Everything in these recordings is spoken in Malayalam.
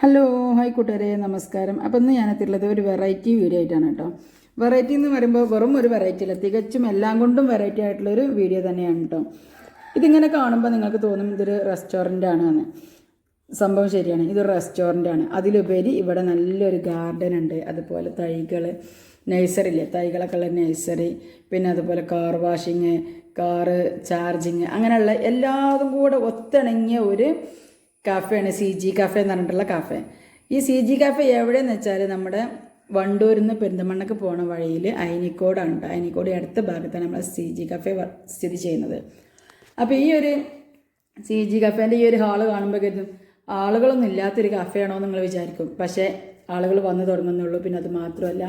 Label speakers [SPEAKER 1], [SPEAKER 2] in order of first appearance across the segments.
[SPEAKER 1] ഹലോ ഹായ് കൂട്ടുകാരെ നമസ്കാരം. അപ്പം ഇന്ന് ഞാനെത്തിയിട്ടുള്ളത് ഒരു വെറൈറ്റി വീഡിയോ ആയിട്ടാണ് കേട്ടോ. വെറൈറ്റി എന്ന് പറയുമ്പോൾ വെറും ഒരു വെറൈറ്റി അല്ല, തികച്ചും എല്ലാം കൊണ്ടും വെറൈറ്റി ആയിട്ടുള്ളൊരു വീഡിയോ തന്നെയാണ് കേട്ടോ. ഇതിങ്ങനെ കാണുമ്പോൾ നിങ്ങൾക്ക് തോന്നും ഇതൊരു റെസ്റ്റോറൻ്റ് ആണ് എന്ന്. സംഭവം ശരിയാണ്, ഇതൊരു റെസ്റ്റോറൻ്റ് ആണ്. അതിലുപരി ഇവിടെ നല്ലൊരു ഗാർഡൻ ഉണ്ട്, അതുപോലെ തൈകൾ, നഴ്സറിയില്ലേ, തൈകളൊക്കെ ഉള്ള നഴ്സറി, പിന്നെ അതുപോലെ കാർ വാഷിങ്, കാറ് ചാർജിങ്, അങ്ങനെയുള്ള എല്ലാതും കൂടെ ഒത്തിണങ്ങിയ ഒരു കാഫെയാണ് CG കാഫെ എന്ന് പറഞ്ഞിട്ടുള്ള കാഫെ. ഈ CG കാഫെ എവിടെയെന്ന് വെച്ചാൽ നമ്മുടെ വണ്ടൂരിൽ നിന്ന് പെരിന്തമണ്ണക്ക് പോണ വഴിയിൽ അയനിക്കോടാണ് കേട്ടോ. അയനിക്കോട് അടുത്ത ഭാഗത്താണ് നമ്മൾ CG കാഫെ സ്ഥിതി ചെയ്യുന്നത്. അപ്പോൾ ഈ ഒരു CG കാഫേൻ്റെ ഈ ഒരു ഹാള് കാണുമ്പോൾ കരുതും ആളുകളൊന്നും ഇല്ലാത്തൊരു കാഫെയാണോ എന്ന് നിങ്ങൾ വിചാരിക്കും. പക്ഷേ ആളുകൾ വന്നു തുടങ്ങുന്നുള്ളൂ. പിന്നെ അത് മാത്രമല്ല,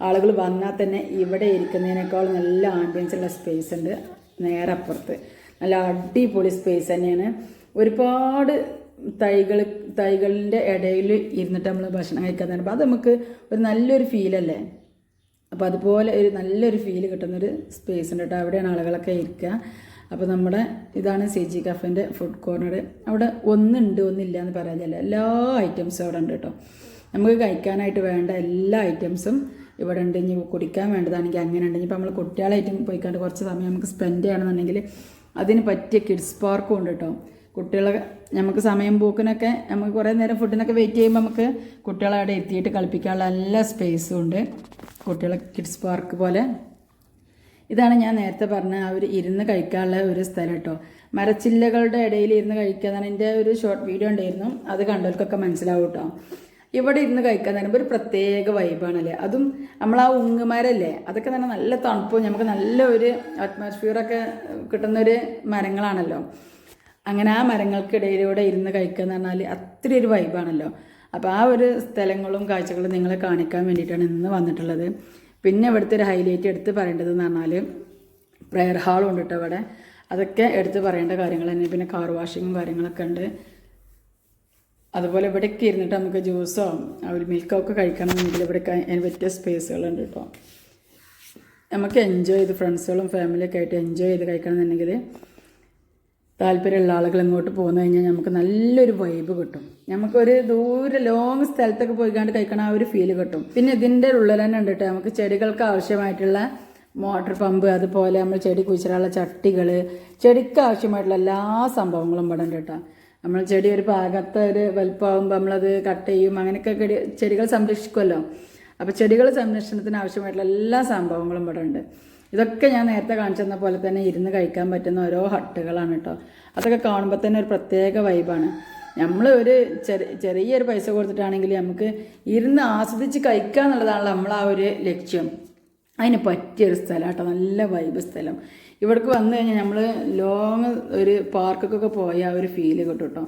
[SPEAKER 1] ആളുകൾ വന്നാൽ തന്നെ ഇവിടെ ഇരിക്കുന്നതിനേക്കാൾ നല്ല ആംബിയൻസ് ഉള്ള സ്പേസ് ഉണ്ട് നേരെ അപ്പുറത്ത്. നല്ല അടിപൊളി സ്പേസ് തന്നെയാണ്. ഒരുപാട് തൈകളിൻ്റെ ഇടയിൽ ഇരുന്നിട്ട് നമ്മൾ ഭക്ഷണം കഴിക്കാൻ തരുമ്പോൾ അത് നമുക്ക് ഒരു നല്ലൊരു ഫീലല്ലേ. അപ്പോൾ അതുപോലെ ഒരു നല്ലൊരു ഫീൽ കിട്ടുന്നൊരു സ്പേസ് ഉണ്ട് കേട്ടോ. അവിടെയാണ് ആളുകളൊക്കെ ഇരിക്കുക. അപ്പോൾ നമ്മുടെ ഇതാണ് CG കാഫേൻ്റെ ഫുഡ് കോർണർ. അവിടെ ഒന്നുണ്ട് ഒന്നില്ല എന്ന് പറയാനില്ല, എല്ലാ ഐറ്റംസും അവിടെ ഉണ്ട് കേട്ടോ. നമുക്ക് കഴിക്കാനായിട്ട് വേണ്ട എല്ലാ ഐറ്റംസും ഇവിടെ ഉണ്ട്. ഇനി കുടിക്കാൻ വേണ്ടതാണെങ്കിൽ അങ്ങനെ ഉണ്ട്. ഇനിയിപ്പോൾ നമ്മൾ കുട്ടികളായിട്ടും പോയിക്കാണ്ട് കുറച്ച് സമയം നമുക്ക് സ്പെൻഡ് ചെയ്യണമെന്നുണ്ടെങ്കിൽ അതിന് പറ്റിയ കിഡ്സ് പാർക്കും ഉണ്ട് കേട്ടോ. കുട്ടികളെ നമുക്ക് സമയം പോക്കിനൊക്കെ നമുക്ക് കുറേ നേരം ഫുഡിനൊക്കെ വെയിറ്റ് ചെയ്യുമ്പോൾ നമുക്ക് കുട്ടികളെ അവിടെ എത്തിയിട്ട് കളിപ്പിക്കാനുള്ള എല്ലാ സ്പേസും ഉണ്ട്. കുട്ടികളെ കിഡ്സ് പാർക്ക് പോലെ. ഇതാണ് ഞാൻ നേരത്തെ പറഞ്ഞ ആ ഒരു ഇരുന്ന് കഴിക്കാനുള്ള ഒരു സ്ഥലം കേട്ടോ. മരച്ചില്ലകളുടെ ഇടയിൽ ഇരുന്ന് കഴിക്കുക എന്നാണ് എൻ്റെ ഒരു ഷോർട്ട് വീഡിയോ ഉണ്ടായിരുന്നു, അത് കണ്ടവർക്കൊക്കെ മനസ്സിലാവും കേട്ടോ. ഇവിടെ ഇരുന്ന് കഴിക്കാൻ പറയുമ്പോൾ ഒരു പ്രത്യേക വൈബാണല്ലേ. അതും നമ്മൾ ആ ഉങ്ങുമരല്ലേ, അതൊക്കെ തന്നെ നല്ല തണുപ്പും നമുക്ക് നല്ല ഒരു അറ്റ്മോസ്ഫിയറൊക്കെ കിട്ടുന്നൊരു മരങ്ങളാണല്ലോ. അങ്ങനെ ആ മരങ്ങൾക്കിടയിലൂടെ ഇരുന്ന് കഴിക്കുക എന്ന് പറഞ്ഞാൽ അത്ര ഒരു വൈബാണല്ലോ. അപ്പോൾ ആ ഒരു സ്ഥലങ്ങളും കാഴ്ചകളും നിങ്ങളെ കാണിക്കാൻ വേണ്ടിയിട്ടാണ് ഇന്ന് വന്നിട്ടുള്ളത്. പിന്നെ ഇവിടുത്തെ ഒരു ഹൈലൈറ്റ് എടുത്ത് പറയേണ്ടതെന്ന് പറഞ്ഞാൽ പ്രെയർ ഹാളും ഉണ്ട് കേട്ടോ ഇവിടെ. അതൊക്കെ എടുത്ത് പറയേണ്ട കാര്യങ്ങൾ തന്നെ. പിന്നെ കാർ വാഷിങ്ങും കാര്യങ്ങളൊക്കെ ഉണ്ട്. അതുപോലെ ഇവിടേക്ക് ഇരുന്നിട്ട് നമുക്ക് ജ്യൂസോ ഒരു മിൽക്കോ ഒക്കെ കഴിക്കണമെന്നുണ്ടെങ്കിൽ ഇവിടെ അതിന് പറ്റിയ സ്പേസുകളുണ്ട് കേട്ടോ. നമുക്ക് എൻജോയ് ചെയ്ത് ഫ്രണ്ട്സുകളും ഫാമിലിയൊക്കെ ആയിട്ട് എൻജോയ് ചെയ്ത് കഴിക്കണമെന്നുണ്ടെങ്കിൽ താല്പര്യമുള്ള ആളുകൾ ഇങ്ങോട്ട് പോന്നു കഴിഞ്ഞാൽ നമുക്ക് നല്ലൊരു വൈബ് കിട്ടും. നമുക്കൊരു ദൂരെ ലോങ് സ്ഥലത്തൊക്കെ പോയിക്കാണ്ട് കഴിക്കണം ആ ഒരു ഫീല് കിട്ടും. പിന്നെ ഇതിൻ്റെ ഉള്ളിൽ തന്നെ ഉണ്ട് കേട്ടോ നമുക്ക് ചെടികൾക്ക് ആവശ്യമായിട്ടുള്ള മോട്ടർ പമ്പ്, അതുപോലെ നമ്മൾ ചെടി കുഴിച്ചിടാനുള്ള ചട്ടികൾ, ചെടിക്ക് ആവശ്യമായിട്ടുള്ള എല്ലാ സംഭവങ്ങളും ഇവിടെ ഉണ്ട് കേട്ടോ. നമ്മൾ ചെടി ഒരു പാകത്തെ ഒരു വലുപ്പമാകുമ്പോൾ നമ്മളത് കട്ട് ചെയ്യും, അങ്ങനെയൊക്കെ ചെടികൾ സംരക്ഷിക്കുമല്ലോ. അപ്പോൾ ചെടികൾ സംരക്ഷണത്തിന് ആവശ്യമായിട്ടുള്ള എല്ലാ സംഭവങ്ങളും ഇവിടെ ഉണ്ട്. ഇതൊക്കെ ഞാൻ നേരത്തെ കാണിച്ചെന്ന പോലെ തന്നെ ഇരുന്ന് കഴിക്കാൻ പറ്റുന്ന ഓരോ ഹട്ടുകളാണ് കേട്ടോ. അതൊക്കെ കാണുമ്പോൾ തന്നെ ഒരു പ്രത്യേക വൈബാണ്. നമ്മൾ ഒരു ചെറിയൊരു പൈസ കൊടുത്തിട്ടാണെങ്കിൽ നമുക്ക് ഇരുന്ന് ആസ്വദിച്ച് കഴിക്കുക എന്നുള്ളതാണല്ലോ നമ്മൾ ആ ഒരു ലക്ഷ്യം. അതിന് പറ്റിയൊരു സ്ഥലം കേട്ടോ, നല്ല വൈബ് സ്ഥലം. ഇവിടേക്ക് വന്നു കഴിഞ്ഞാൽ നമ്മൾ ലോങ് ഒരു പാർക്കൊക്കെ പോയ ആ ഒരു ഫീല് കിട്ടും കേട്ടോ.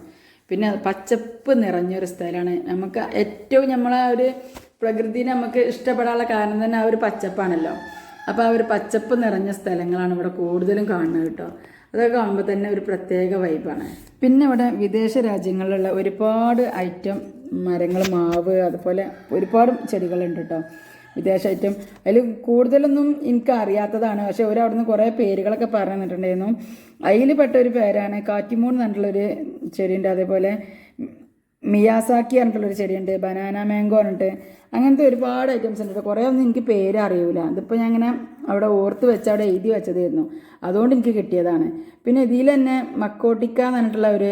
[SPEAKER 1] പിന്നെ പച്ചപ്പ് നിറഞ്ഞൊരു സ്ഥലമാണ്. നമുക്ക് ഏറ്റവും നമ്മളെ ഒരു പ്രകൃതിനെ നമുക്ക് ഇഷ്ടപ്പെടാനുള്ള കാരണം തന്നെ ആ ഒരു പച്ചപ്പാണല്ലോ. അപ്പോൾ ആ ഒരു പച്ചപ്പ് നിറഞ്ഞ സ്ഥലങ്ങളാണ് ഇവിടെ കൂടുതലും കാണുന്നത് കേട്ടോ. അതൊക്കെ കാണുമ്പോൾ തന്നെ ഒരു പ്രത്യേക വൈബാണ്. പിന്നെ ഇവിടെ വിദേശ രാജ്യങ്ങളിലുള്ള ഒരുപാട് ഐറ്റം മരങ്ങൾ, മാവ്, അതുപോലെ ഒരുപാട് ചെടികളുണ്ട് കേട്ടോ. വിദേശ ഐറ്റം അതിൽ കൂടുതലൊന്നും എനിക്ക് അറിയാത്തതാണ്. പക്ഷേ അവിടുന്ന് കുറേ പേരുകളൊക്കെ പറഞ്ഞു തന്നിട്ടുണ്ടായിരുന്നു. അതിൽ പെട്ട ഒരു പേരാണ് കാറ്റിമൂൺ എന്ന് പറഞ്ഞിട്ടുള്ളൊരു ചെടിയുണ്ട്. അതേപോലെ മിയാസാക്കി പറഞ്ഞിട്ടുള്ളൊരു ചെടിയുണ്ട്, ബനാന മാംഗോ പറഞ്ഞിട്ട്, അങ്ങനത്തെ ഒരുപാട് ഐറ്റംസ് ഉണ്ട്. കുറേ ഒന്നും എനിക്ക് പേര് അറിയില്ല. അതിപ്പോൾ ഞാൻ ഇങ്ങനെ അവിടെ ഓർത്ത് വെച്ച് അവിടെ എഴുതി വെച്ചതായിരുന്നു, അതുകൊണ്ട് എനിക്ക് കിട്ടിയതാണ്. പിന്നെ ഇതിൽ തന്നെ മക്കോട്ടിക്ക എന്ന് പറഞ്ഞിട്ടുള്ള ഒരു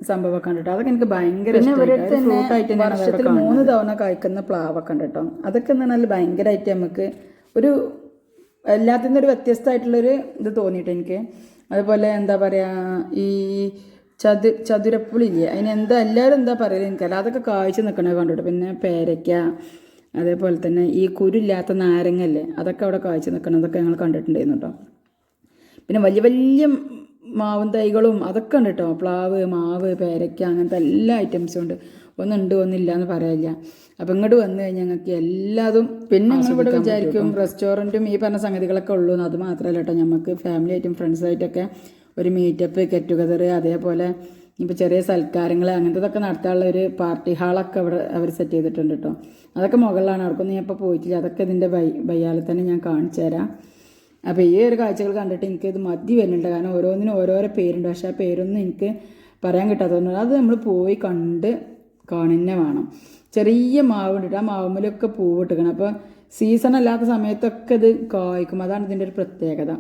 [SPEAKER 1] സംഭവമൊക്കെ ഉണ്ട് കേട്ടോ. അതൊക്കെ എനിക്ക് ഭയങ്കര ഇഷ്ടമായിട്ട് വർഷത്തിൽ 3 തവണ കായ്ക്കുന്ന പ്ലാവൊക്കെ ഉണ്ട് കേട്ടോ. അതൊക്കെ എന്ന് പറഞ്ഞാൽ ഭയങ്കരമായിട്ട് നമുക്ക് ഒരു എല്ലാത്തിനും ഒരു വ്യത്യസ്തമായിട്ടുള്ളൊരു ഇത് തോന്നിയിട്ട് എനിക്ക്. അതുപോലെ എന്താ പറയുക, ഈ ചതുരപ്പുളില്ലേ, അതിനെന്താ എല്ലാവരും എന്താ പറയുക എനിക്കല്ല, അതൊക്കെ കായ്ച്ച് നിൽക്കണത് കണ്ടിട്ട്. പിന്നെ പേരയ്ക്ക, അതേപോലെ തന്നെ ഈ കുരുല്ലാത്ത നാരങ്ങല്ലേ, അതൊക്കെ അവിടെ കായ്ച്ച് നിൽക്കണതൊക്കെ ഞങ്ങൾ കണ്ടിട്ടുണ്ടായിരുന്നു കേട്ടോ. പിന്നെ വലിയ വലിയ മാവും തൈകളും അതൊക്കെ ഉണ്ട് കേട്ടോ. പ്ലാവ്, മാവ്, പേരയ്ക്ക, അങ്ങനത്തെ എല്ലാ ഐറ്റംസും ഉണ്ട്. ഒന്നുണ്ട് ഒന്നില്ല എന്ന് പറയില്ല. അപ്പം ഇങ്ങോട്ട് വന്നു കഴിഞ്ഞാൽ ഞങ്ങൾക്ക് എല്ലാതും. പിന്നെ ഞങ്ങളിവിടെ വിചാരിക്കും റെസ്റ്റോറൻറ്റും ഈ പറഞ്ഞ സംഗതികളൊക്കെ ഉള്ളൂ എന്ന്. അത് മാത്രമല്ല കേട്ടോ, നമുക്ക് ഫാമിലി ആയിട്ടും ഫ്രണ്ട്സായിട്ടൊക്കെ ഒരു മീറ്റപ്പ്, ഗെറ്റ് ടുഗദർ, അതേപോലെ ഇപ്പോൾ ചെറിയ സൽക്കാരങ്ങൾ അങ്ങനത്തതൊക്കെ നടത്താനുള്ള ഒരു പാർട്ടി ഹാളൊക്കെ അവിടെ അവർ സെറ്റ് ചെയ്തിട്ടുണ്ട് കേട്ടോ. അതൊക്കെ മുകളിലാണ്. അവർക്കൊന്നും ഞാൻ ഇപ്പോൾ പോയിട്ടില്ല. അതൊക്കെ ഇതിൻ്റെ ബയ്യാലെ തന്നെ ഞാൻ കാണിച്ചു തരാം. അപ്പോൾ ഈ ഒരു കാഴ്ചകൾ കണ്ടിട്ട് എനിക്കിത് മതി വരുന്നുണ്ട്. കാരണം ഓരോന്നിനും ഓരോരോ പേരുണ്ട്. പക്ഷേ ആ പേരൊന്നും എനിക്ക് പറയാൻ കിട്ടാത്തതുകൊണ്ട് അത് നമ്മൾ പോയി കണ്ട് കാണുന്നെ വേണം. ചെറിയ മാവ് ഇട്ടിട്ട് ആ മാവുമ്മലൊക്കെ പൂവ് ഇട്ടിക്കണം. അപ്പോൾ സീസൺ അല്ലാത്ത സമയത്തൊക്കെ ഇത് കായ്ക്കും. അതാണ് ഇതിൻ്റെ ഒരു പ്രത്യേകത.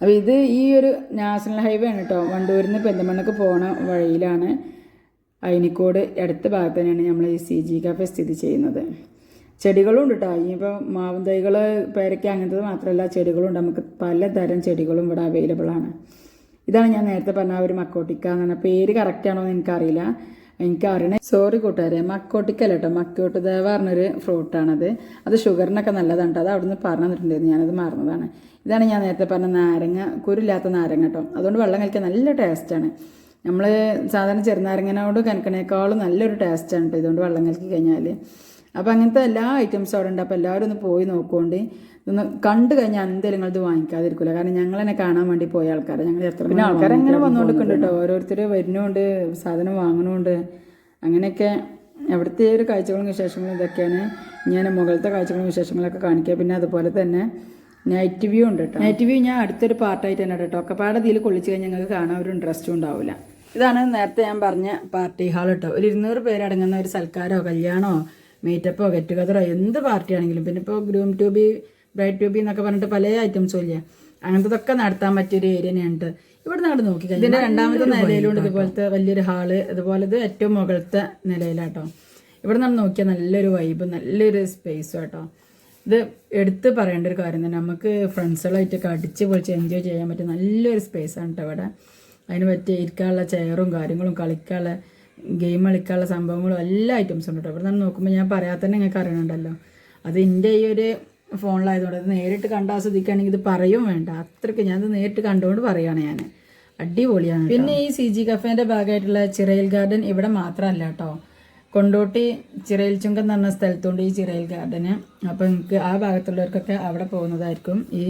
[SPEAKER 1] അപ്പോൾ ഇത് ഈ ഒരു നാഷണൽ ഹൈവേ ആണ് കേട്ടോ. വണ്ടൂരിൽ നിന്ന് പെരിന്തൽമണ്ണക്ക് പോണ വഴിയിലാണ്. അയിനിക്കോട് അടുത്ത ഭാഗത്ത് തന്നെയാണ് നമ്മൾ ഈ CG കഫേ സ്ഥിതി ചെയ്യുന്നത്. ചെടികളും ഉണ്ട് കേട്ടോ. ഇനിയിപ്പോൾ മാവും തൈകൾ, പേരയ്ക്ക അങ്ങനത്തത് മാത്രമല്ല, ചെടികളും ഉണ്ട്. നമുക്ക് പലതരം ചെടികളും ഇവിടെ അവൈലബിൾ ആണ്. ഇതാണ് ഞാൻ നേരത്തെ പറഞ്ഞ ഒരു മക്കോട്ടിക്ക എന്ന് പറഞ്ഞ പേര് കറക്റ്റാണോ എന്ന് എനിക്കറിയില്ല. എനിക്കറിയണേ, സോറി കൂട്ടുകാരെ, മക്കോട്ടിക്കല്ല കേട്ടോ, മക്കോട്ടുദേവ പറഞ്ഞൊരു ഫ്രൂട്ടാണത്. അത് ഷുഗറിനൊക്കെ നല്ലതാണ് കേട്ടോ. അത് അവിടെ നിന്ന് പറഞ്ഞു തന്നിട്ടുണ്ടായിരുന്നു, ഞാനത് മറന്നതാണ്. ഇതാണ് ഞാൻ നേരത്തെ പറഞ്ഞ നാരങ്ങ, കുരുല്ലാത്ത നാരങ്ങ കേട്ടോ. അതുകൊണ്ട് വെള്ളം കഴിക്കാൻ നല്ല ടേസ്റ്റാണ്. നമ്മൾ സാധാരണ ചെറുനാരങ്ങനോട് കനക്കണേക്കാളും നല്ലൊരു ടേസ്റ്റാണ് കേട്ടോ ഇതുകൊണ്ട് വെള്ളം കലക്കി കഴിഞ്ഞാൽ. അപ്പോൾ അങ്ങനത്തെ എല്ലാ ഐറ്റംസും അവിടെ ഉണ്ട്. അപ്പോൾ എല്ലാവരും ഒന്ന് പോയി നോക്കുകൊണ്ട് ഇതൊന്ന് കണ്ടു കഴിഞ്ഞാൽ എന്തായാലും നിങ്ങളിത് വാങ്ങിക്കാതിരിക്കില്ല. കാരണം ഞങ്ങൾ തന്നെ കാണാൻ വേണ്ടി പോയ ആൾക്കാരെ ഞങ്ങൾ എത്ര പിന്നെ ആൾക്കാർ അങ്ങനെ വന്നുകൊണ്ടിരിക്കുന്നുണ്ട് കേട്ടോ. ഓരോരുത്തർ വരുന്നുണ്ട്, സാധനം വാങ്ങണമുണ്ട്. അങ്ങനെയൊക്കെ അവിടുത്തെ ഒരു കാഴ്ചകളും വിശേഷങ്ങളും ഇതൊക്കെയാണ്. ഞാൻ മുകളിലത്തെ കാഴ്ചകളും വിശേഷങ്ങളൊക്കെ കാണിക്കുക. പിന്നെ അതുപോലെ തന്നെ നൈറ്റ് വ്യൂ ഉണ്ട് കേട്ടോ. നൈറ്റ് വ്യൂ ഞാൻ അടുത്തൊരു പാർട്ടായിട്ട് തന്നെ കേട്ടോ. ഒക്കെപ്പാടെ ഇതിൽ കൊള്ളിച്ച് കഴിഞ്ഞാൽ ഞങ്ങൾക്ക് കാണാൻ ഒരു ഇൻട്രസ്റ്റും ഉണ്ടാവില്ല. ഇതാണ് നേരത്തെ ഞാൻ പറഞ്ഞ പാർട്ടി ഹാൾ കേട്ടോ. ഒരു 200 പേരടങ്ങുന്ന ഒരു സൽക്കാരോ കല്യാണമോ മീറ്റപ്പോ ഗെറ്റ് ടുഗതറോ എന്ത് പാർട്ടി ആണെങ്കിലും, പിന്നെ ഇപ്പോൾ groom to be, bride to be എന്നൊക്കെ പറഞ്ഞിട്ട് പല ഐറ്റംസും ഇല്ലേ, അങ്ങനത്തതൊക്കെ നടത്താൻ പറ്റിയൊരു ഏരിയ തന്നെയാണ്. ഇവിടെ നിന്ന് നോക്കിക്കഴിഞ്ഞാൽ ഇതിൻ്റെ രണ്ടാമത്തെ നിലയിലുണ്ട് ഇതുപോലത്തെ വലിയൊരു ഹാള്. അതുപോലെ ഇത് ഏറ്റവും മുകളിലത്തെ നിലയിലാട്ടോ. ഇവിടെ നിന്ന് നോക്കിയാൽ നല്ലൊരു വൈബ്, നല്ലൊരു സ്പേസും കേട്ടോ. ഇത് എടുത്ത് പറയേണ്ട ഒരു കാര്യം തന്നെ. നമുക്ക് ഫ്രണ്ട്സുകളായിട്ടൊക്കെ അടിച്ച് പൊളിച്ച് എൻജോയ് ചെയ്യാൻ പറ്റിയ നല്ലൊരു സ്പേസാണ് കേട്ടോ ഇവിടെ. അതിന് പറ്റിയ ഇരിക്കാനുള്ള ചെയറും കാര്യങ്ങളും, കളിക്കാനുള്ള ഗെയിം കളിക്കാനുള്ള സംഭവങ്ങളും എല്ലാ ഐറ്റംസും ഉണ്ട് കേട്ടോ. ഇവിടെ നിന്ന് നോക്കുമ്പോൾ ഞാൻ പറയാതെ തന്നെ നിങ്ങൾക്ക് അറിയണുണ്ടല്ലോ. അത് എൻ്റെ ഈ ഒരു ഫോണിലായതുകൊണ്ട് അത് നേരിട്ട് കണ്ട് ആസ്വദിക്കുകയാണെങ്കിൽ ഇത് പറയും വേണ്ട. അത്രയ്ക്ക് ഞാനത് നേരിട്ട് കണ്ടുകൊണ്ട് പറയുകയാണ് ഞാൻ. അടിപൊളിയാണ്. പിന്നെ ഈ CG കഫേൻ്റെ ഭാഗമായിട്ടുള്ള ചിറയിൽ ഗാർഡൻ ഇവിടെ മാത്രമല്ല കേട്ടോ. കൊണ്ടോട്ടി ചിറയിൽ ചുങ്കം എന്ന് പറഞ്ഞ സ്ഥലത്തുണ്ട് ഈ ചിറയിൽ ഗാർഡന്. അപ്പോൾ നിങ്ങൾക്ക് ആ ഭാഗത്തുള്ളവർക്കൊക്കെ അവിടെ പോകുന്നതായിരിക്കും. ഈ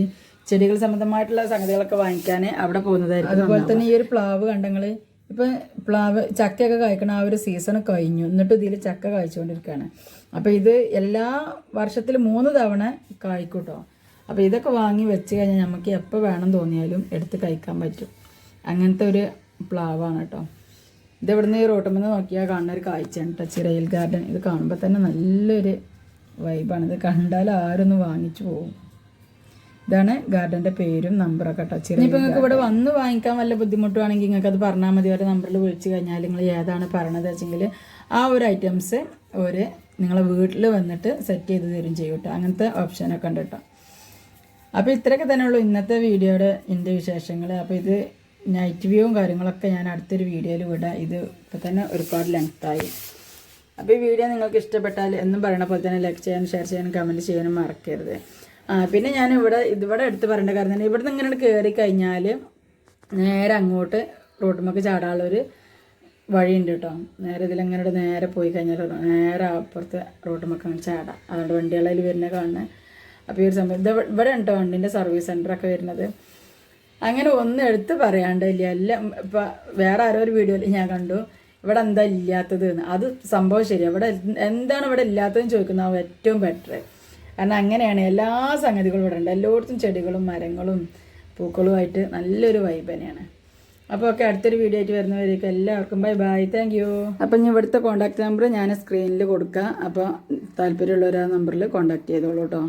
[SPEAKER 1] ചെടികൾ സംബന്ധമായിട്ടുള്ള സംഗതികളൊക്കെ വാങ്ങിക്കാൻ അവിടെ പോകുന്നതായിരിക്കും. അതുപോലെ തന്നെ ഈ ഒരു പ്ലാവ് കണ്ടങ്ങൾ, ഇപ്പം പ്ലാവ് ചക്കയൊക്കെ കായ്ക്കണ ആ ഒരു സീസൺ കഴിഞ്ഞു, എന്നിട്ട് ഇതിൽ ചക്ക കായ്ച്ചുകൊണ്ടിരിക്കുകയാണ്. അപ്പോൾ ഇത് എല്ലാ വർഷത്തിൽ 3 തവണ കായ്ക്കൂട്ടോ. അപ്പോൾ ഇതൊക്കെ വാങ്ങി വെച്ച് കഴിഞ്ഞാൽ നമുക്ക് എപ്പോൾ വേണം തോന്നിയാലും എടുത്ത് കഴിക്കാൻ പറ്റും. അങ്ങനത്തെ ഒരു പ്ലാവാണ് കേട്ടോ. ഇത് ഇവിടുന്ന് ഈ റോട്ടുമെന്ന് നോക്കിയാൽ കാണുന്ന ഒരു കാഴ്ചയാണ് കേട്ടോ ചിറയിൽ ഗാർഡൻ. ഇത് കാണുമ്പോൾ തന്നെ നല്ലൊരു വൈബാണ്. ഇത് കണ്ടാൽ ആരൊന്ന് വാങ്ങിച്ചു പോകും. ഇതാണ് ഗാർഡൻ്റെ പേരും നമ്പറൊക്കെ കേട്ടോ. ചിറയിൽ. ഇപ്പോൾ നിങ്ങൾക്ക് ഇവിടെ വന്ന് വാങ്ങിക്കാൻ വല്ല ബുദ്ധിമുട്ടുവാണെങ്കിൽ നിങ്ങൾക്ക് അത് പറഞ്ഞാൽ മതി. ഒരു നമ്പറിൽ വിളിച്ച് കഴിഞ്ഞാൽ നിങ്ങൾ ഏതാണ് പറയണത് വെച്ചെങ്കിൽ ആ ഒരു ഐറ്റംസ് ഒരു നിങ്ങളെ വീട്ടിൽ വന്നിട്ട് സെറ്റ് ചെയ്ത് തരും ചെയ്യും കേട്ടോ. അങ്ങനത്തെ ഓപ്ഷനൊക്കെ ഉണ്ട് കേട്ടോ. അപ്പോൾ ഇത്രയൊക്കെ തന്നെ ഉള്ളൂ ഇന്നത്തെ വീഡിയോയുടെ എൻ്റെ വിശേഷങ്ങൾ. അപ്പോൾ ഇത് നൈറ്റ് വ്യൂവും കാര്യങ്ങളൊക്കെ ഞാൻ അടുത്തൊരു വീഡിയോയിൽ വിടാം. ഇത് ഇപ്പോൾ തന്നെ ഒരുപാട് ലെങ്ത്തായി. അപ്പോൾ ഈ വീഡിയോ നിങ്ങൾക്ക് ഇഷ്ടപ്പെട്ടാൽ എന്നും പറയണ പോലെ തന്നെ ലൈക്ക് ചെയ്യാനും ഷെയർ ചെയ്യാനും കമൻറ്റ് ചെയ്യാനും മറക്കരുത്. പിന്നെ ഞാൻ ഇതിവിടെ എടുത്ത് പറയേണ്ട കാര്യം തന്നെ, ഇവിടെ നിന്ന് ഇങ്ങനെ കയറി കഴിഞ്ഞാൽ നേരെ അങ്ങോട്ട് റോട്ടുമ്മക്ക് ചാടാനുള്ളൊരു വഴിയുണ്ട് കേട്ടോ. നേരെ ഇതിലങ്ങനെ നേരെ പോയി കഴിഞ്ഞാൽ നേരെ അപ്പുറത്തെ റോട്ടുമ്മക്ക് അങ്ങനെ ചാടാം. അതുകൊണ്ട് വണ്ടികളിൽ വരുന്ന കാണുന്നത്. അപ്പോൾ ഈ ഒരു സംഭവം ഇവിടെ ഉണ്ടോ വണ്ടീൻ്റെ സർവീസ് സെൻ്ററൊക്കെ വരുന്നത്. അങ്ങനെ ഒന്നും എടുത്ത് പറയാണ്ടില്ല. എല്ലാം ഇപ്പം വേറെ ആരോ ഒരു വീഡിയോയിൽ ഞാൻ കണ്ടു ഇവിടെ എന്താ ഇല്ലാത്തത് എന്ന്. അത് സംഭവം ശരിയാണ്. ഇവിടെ എന്താണ് ഇവിടെ ഇല്ലാത്തതെന്ന് ചോദിക്കുന്നതാവും ഏറ്റവും ബെറ്റർ. കാരണം അങ്ങനെയാണ് എല്ലാ സംഗതികളും ഇവിടെ ഉണ്ട്. എല്ലായിടത്തും ചെടികളും മരങ്ങളും പൂക്കളുമായിട്ട് നല്ലൊരു വൈബ് തന്നെയാണ്. അപ്പോൾ ഒക്കെ അടുത്തൊരു വീഡിയോ ആയിട്ട് വരുന്നവരേക്കും എല്ലാവർക്കും ബൈ ബൈ, താങ്ക് യു. അപ്പം ഞാൻ ഇവിടുത്തെ കോൺടാക്ട് നമ്പർ ഞാൻ സ്ക്രീനിൽ കൊടുക്കാം. അപ്പോൾ താല്പര്യമുള്ളവർ ആ നമ്പറിൽ കോൺടാക്ട് ചെയ്തോളൂ കേട്ടോ.